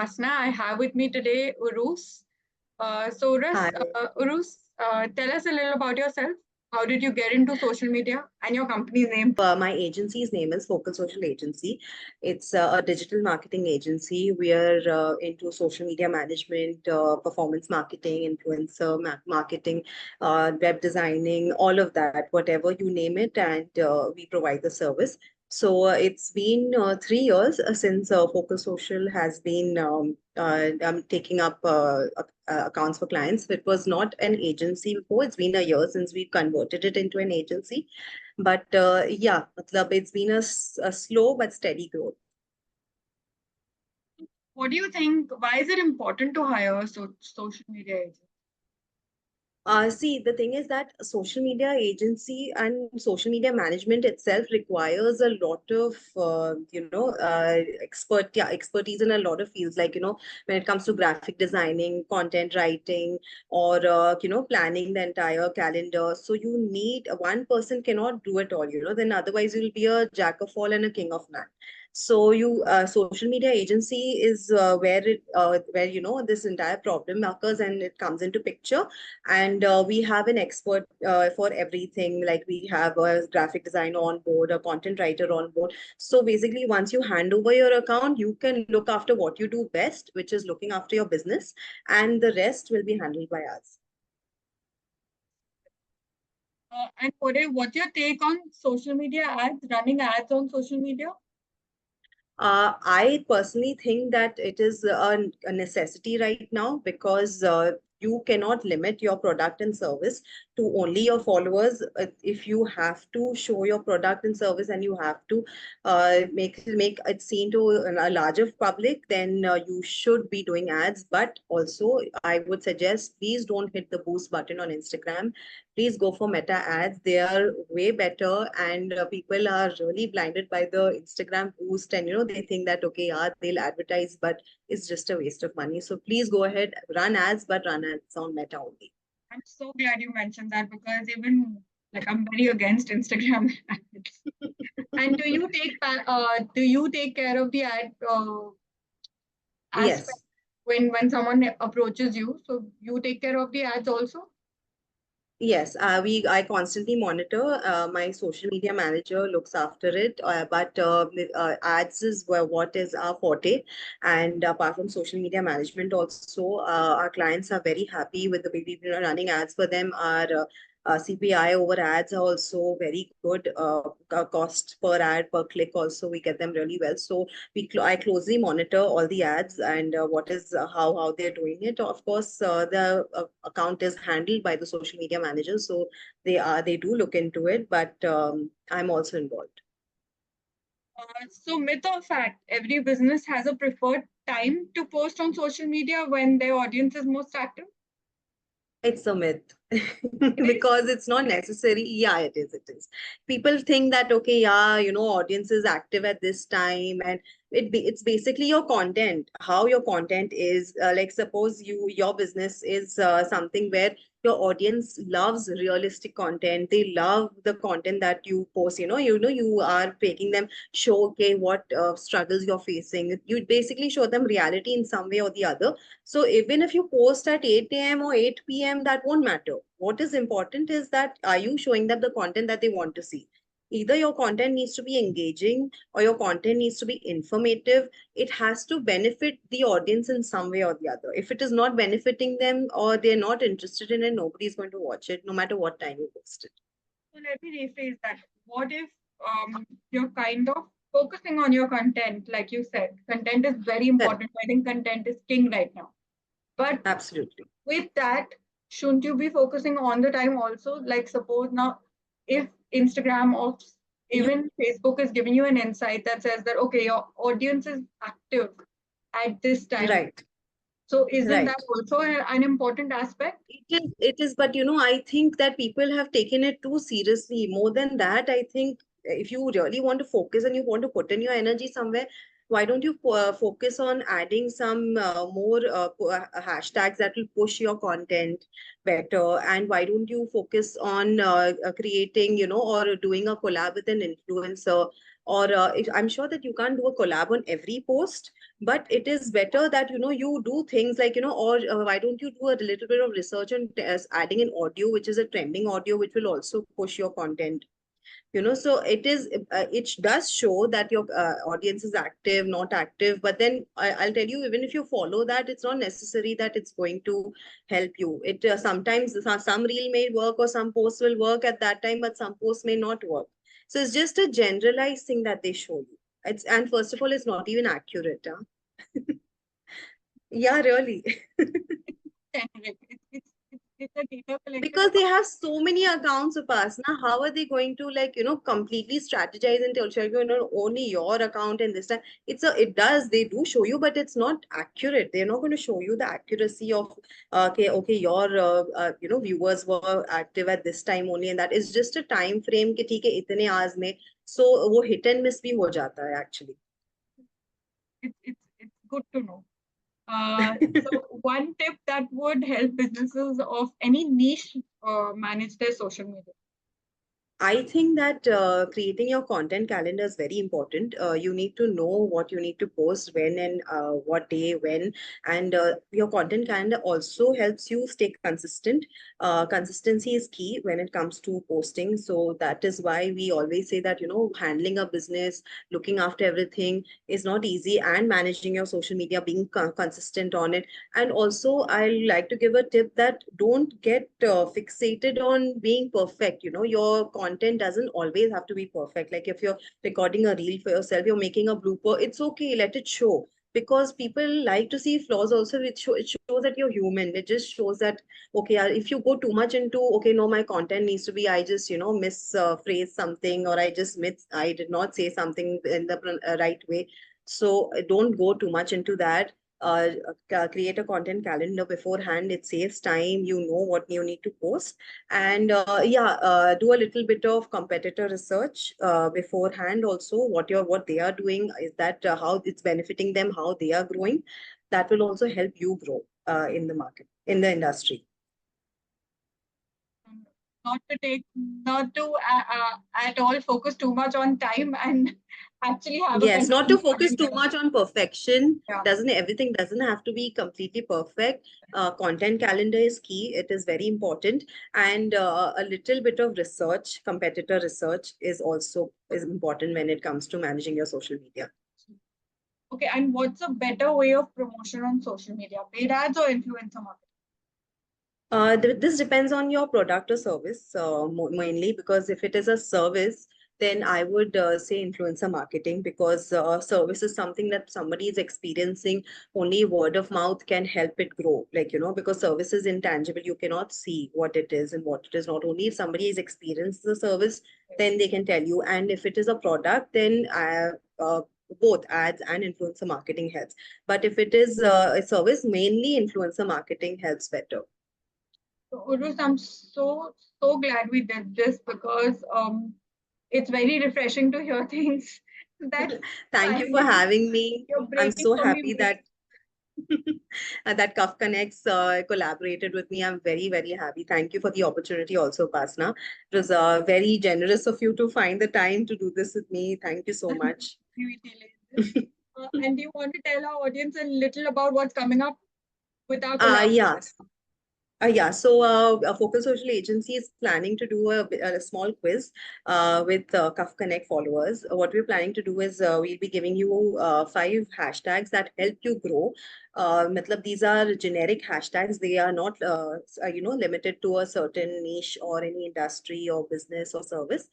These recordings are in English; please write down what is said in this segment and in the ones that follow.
Upasna. I have with me today Urus. Hi. Urus, tell us a little about yourself. How did you get into social media and your company's name? My agency's name is Focal Social Agency. It's a digital marketing agency. We are into social media management, performance marketing, influencer marketing, web designing, all of that, whatever you name it, and we provide the service. So it's been 3 years since Focal Social has been taking up accounts for clients. It was not an agency before. It's been a year since we converted it into an agency. But yeah, it's been a slow but steady growth. What do you think? Why is it important to hire a social media agent? See, the thing is that social media agency and social media management itself requires a lot of, expertise in a lot of fields. Like, when it comes to graphic designing, content writing, or, planning the entire calendar. So you need one person cannot do it all, then otherwise you'll be a jack of all and a king of none. So social media agency is where this entire problem occurs and it comes into picture, and we have an expert for everything. Like, we have a graphic designer on board, a content writer on board. So basically, once you hand over your account, you can look after what you do best, which is looking after your business, and the rest will be handled by us. And what's your take on social media ads, running ads on social media? I personally think that it is a necessity right now, because you cannot limit your product and service to only your followers. If you have to show your product and service, and you have to make it seen to a larger public, then you should be doing ads. But also, I would suggest, please don't hit the boost button on Instagram. Please go for meta ads. They are way better, and people are really blinded by the Instagram boost, and they think that, okay, yeah, they'll advertise, but it's just a waste of money. So please go ahead, run ads, but run ads on meta only. I'm so glad you mentioned that, because even like I'm very against Instagram ads. And do you take care of the ad aspect Yes. when someone approaches you? So you take care of the ads also? Yes, I constantly monitor. My social media manager looks after it, but ads is what is our forte. And apart from social media management, also our clients are very happy with the way we are running ads for them. Our CPI over ads are also very good. Cost per ad per click also, we get them really well. So I closely monitor all the ads, and what is how they're doing it. Of course, the account is handled by the social media manager, so they do look into it, but I'm also involved. So myth or fact, every business has a preferred time to post on social media when their audience is most active? It's a myth. It is. Because it's not necessary. Yeah, it is. It is. People think that, okay, yeah, audience is active at this time, and it's basically your content, how your content is. Like, suppose your business is something where your audience loves realistic content. They love the content that you post. You are making them show, okay, what struggles you're facing. You basically show them reality in some way or the other. So even if you post at 8 a.m. or 8 p.m., that won't matter. What is important is that, are you showing them the content that they want to see? Either your content needs to be engaging, or your content needs to be informative. It has to benefit the audience in some way or the other. If it is not benefiting them, or they're not interested in it, nobody's going to watch it, no matter what time you post it. So let me rephrase that. What if you're kind of focusing on your content, like you said, content is very Correct. important. I think content is king right now. But Absolutely. with that, shouldn't you be focusing on the time also? Like, suppose now, if Instagram or even Facebook is giving you an insight that says that, okay, your audience is active at this time. Right. So isn't that Right. also an important aspect? It is, but I think that people have taken it too seriously. More than that, I think if you really want to focus and you want to put in your energy somewhere, why don't you focus on adding some more hashtags that will push your content better? And why don't you focus on creating, or doing a collab with an influencer? or I'm sure that you can't do a collab on every post, but it is better that, you do things like, or why don't you do a little bit of research on adding an audio, which is a trending audio, which will also push your content. So it does show that your audience is active, not active, but then I'll tell you, even if you follow that, it's not necessary that it's going to help you. It sometimes some reel may work or some posts will work at that time, but some posts may not work. So it's just a generalized thing that they show you. And first of all, it's not even accurate. Yeah, really. Generic. It's a data collected Because they have so many accounts of us. Now, how are they going to, like, completely strategize and tell you, only your account and this time? They do show you, but it's not accurate. They're not going to show you the accuracy of, okay, your, viewers were active at this time only. And that is just a time frame कि ठीक है इतने hours में. So वो hit and miss भी हो जाता है actually. it's good to know. So one tip that would help businesses of any niche manage their social media. I think that creating your content calendar is very important. You need to know what you need to post when and what day, when. And your content calendar also helps you stay consistent. Consistency is key when it comes to posting. So that is why we always say that, handling a business, looking after everything is not easy, and managing your social media, being consistent on it. And also, I like to give a tip that don't get fixated on being perfect. Your content doesn't always have to be perfect. Like if you're recording a reel for yourself, you're making a blooper, it's okay, let it show. Because people like to see flaws also. It shows that you're human. It just shows that, okay, if you go too much into, okay, no, my content needs to be, I just, misphrase something, or I did not say something in the right way. So don't go too much into that. Create a content calendar beforehand. It saves time. You know what you need to post. And do a little bit of competitor research beforehand also. What they are doing, is that how it's benefiting them, how they are growing. That will also help you grow in the market, in the industry. Not to at all focus too much on time and actually have a Yes, not to focus consistent too much on perfection. Yeah. Everything doesn't have to be completely perfect. Content calendar is key. It is very important. And a little bit of research, competitor research is important when it comes to managing your social media. Okay, and what's a better way of promotion on social media? Paid ads or influencer marketing? This depends on your product or service, mainly, because if it is a service, then I would say influencer marketing, because service is something that somebody is experiencing. Only word of mouth can help it grow. Like, because service is intangible. You cannot see what it is and what it is not. Only if somebody has experienced the service, then they can tell you. And if it is a product, then both ads and influencer marketing helps. But if it is a service, mainly influencer marketing helps better. So, Urus, I'm so glad we did this, because it's very refreshing to hear things that Thank you for finally having me. you're I'm breaking so for me. happy that that Cuff Connects collaborated with me. I'm very, very happy. Thank you for the opportunity also, Pasna. It was very generous of you to find the time to do this with me. Thank you so much. And do you want to tell our audience a little about what's coming up with our collaboration? Yes. So Focal Social Agency is planning to do a small quiz with Cuff Connect followers. What we're planning to do is we'll be giving you 5 hashtags that help you grow. These are generic hashtags. They are not, limited to a certain niche or any industry or business or service.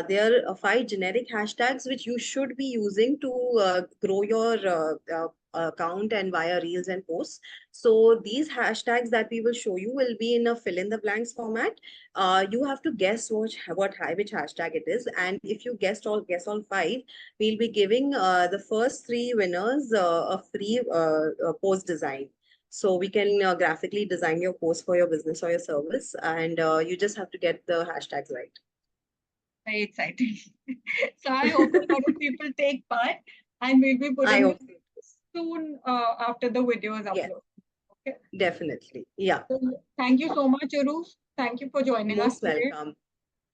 There are 5 generic hashtags which you should be using to grow your account and via reels and posts. So these hashtags that we will show you will be in a fill in the blanks format. You have to guess which hashtag it is, and if you guess all 5, we'll be giving the first 3 winners a free post design. So we can graphically design your post for your business or your service, and you just have to get the hashtags right. Very exciting. So I hope a lot of people take part, and we'll be putting it soon after the video is uploaded. Yes. Okay. Definitely. Yeah. So, thank you so much, Urus. Thank you for joining us today. Most welcome.